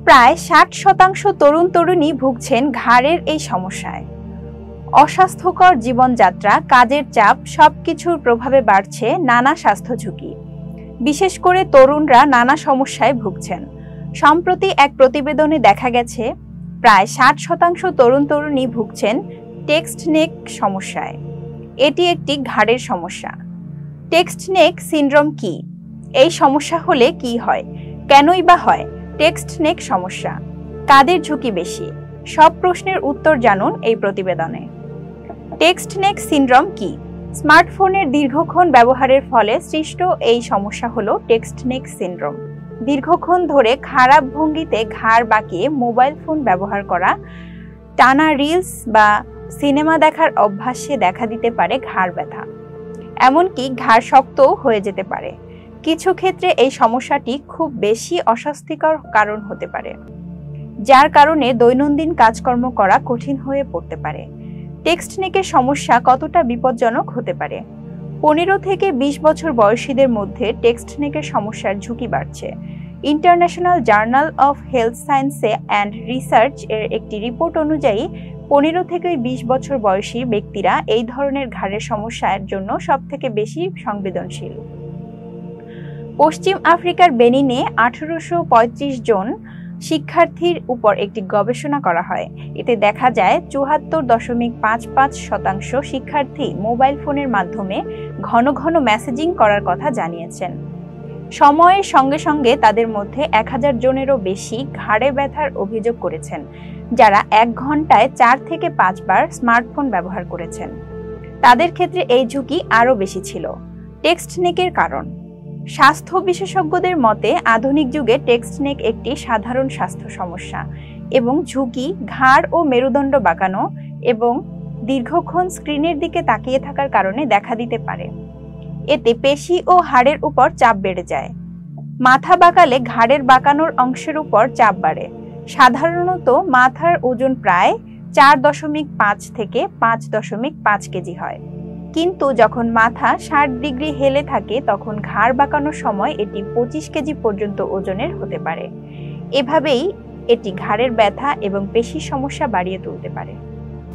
প্রায় ৬০% তরুণ তরুণী ভুগছেন ঘাড়ের এই সমস্যায়। অস্বাস্থ্যকর জীবনযাত্রা, কাজের চাপ সবকিছুর প্রভাবে বাড়ছে নানা স্বাস্থ্য ঝুঁকি। বিশেষ করে তরুণরা নানা সমস্যায় ভুগছেন। সম্প্রতি এক প্রতিবেদনে দেখা গেছে প্রায় ৬০% তরুণ তরুণী ভুগছেন টেক্সট নেক সমস্যায়। এটি একটি ঘাড়ের সমস্যা। টেক্সট নেক সিনড্রোম কি? এই সমস্যা হলে কি হয়? কেনই বা হয় টেক্সট নেক সমস্যা? কাদের ঝুঁকি বেশি? সব প্রশ্নের উত্তর জানুন এই প্রতিবেদনে। টেক্সট নেক সিনড্রোম কি? স্মার্টফোনের দীর্ঘক্ষণ ব্যবহারের ফলে সৃষ্ট এই সমস্যা হলো টেক্সট নেক সিনড্রোম। দীর্ঘক্ষণ ধরে খারাপ ভঙ্গিতে ঘাড় বাঁকিয়ে মোবাইল ফোন ব্যবহার করা, টানা রিলস বা সিনেমা দেখার অভ্যাসে দেখা দিতে পারে ঘাড় ব্যথা। এমনকি ঘাড় শক্তও হয়ে যেতে পারে। কিছু ক্ষেত্রে এই সমস্যাটি খুব বেশি অস্বস্তিকর কারণ হতে পারে, যার কারণে দৈনন্দিন কাজকর্ম করা কঠিন হয়ে পড়তে পারে। টেক্সট নেকের সমস্যা কতটা বিপজ্জনক হতে পারে? 15 থেকে 20 বছর বয়সীদের মধ্যে টেক্সট নেকের সমস্যার ঝুঁকি বাড়ছে। ইন্টারন্যাশনাল জার্নাল অফ হেলথ সায়েন্সে অ্যান্ড রিসার্চ এর একটি রিপোর্ট অনুযায়ী 15 থেকে 20 বছর বয়সী ব্যক্তিরা এই ধরনের ঘাড়ের সমস্যার জন্য সবথেকে বেশি সংবেদনশীল। পশ্চিম আফ্রিকার বেনিনে 1835 জন শিক্ষার্থীর উপর একটি গবেষণা করা হয়। এতে দেখা যায় 74.55% শিক্ষার্থী মোবাইল ফোনের মাধ্যমে ঘন ঘন মেসেজিং করার কথা জানিয়েছেন। সময়ের সঙ্গে সঙ্গে তাদের মধ্যে 1000 জনেরও বেশি ঘাড়ে ব্যথার অভিযোগ করেছেন, যারা 1 ঘন্টায় 4 থেকে 5 বার স্মার্টফোন ব্যবহার করেছেন। তাদের ক্ষেত্রে এই ঝুঁকি আরও বেশি ছিল। টেক্সট নেকের কারণ। স্বাস্থ্য বিশেষজ্ঞদের মতে আধুনিক যুগে টেক্সট নেক একটি সাধারণ স্বাস্থ্য সমস্যা এবং ঝুঁকি ঘাড় ও মেরুদণ্ড বাঁকানো এবং দীর্ঘক্ষণ স্ক্রিনের দিকে তাকিয়ে থাকার কারণে দেখা দিতে পারে। এতে পেশি ও হাড়ের উপর চাপ বেড়ে যায়। মাথা বাঁকালে ঘাড়ের বাঁকানোর অংশের উপর চাপ বাড়ে। সাধারণত মাথার ওজন প্রায় 4.5 থেকে 5.5 কেজি হয়, কিন্তু যখন মাথা 60 ডিগ্রি হেলে থাকে তখন ঘাড় বাঁকানোর সময় এটি 25 কেজি পর্যন্ত ওজনের হতে পারে। এভাবেই এটি ঘাড়ের ব্যথা এবং পেশির সমস্যা বাড়িয়ে তুলতে পারে।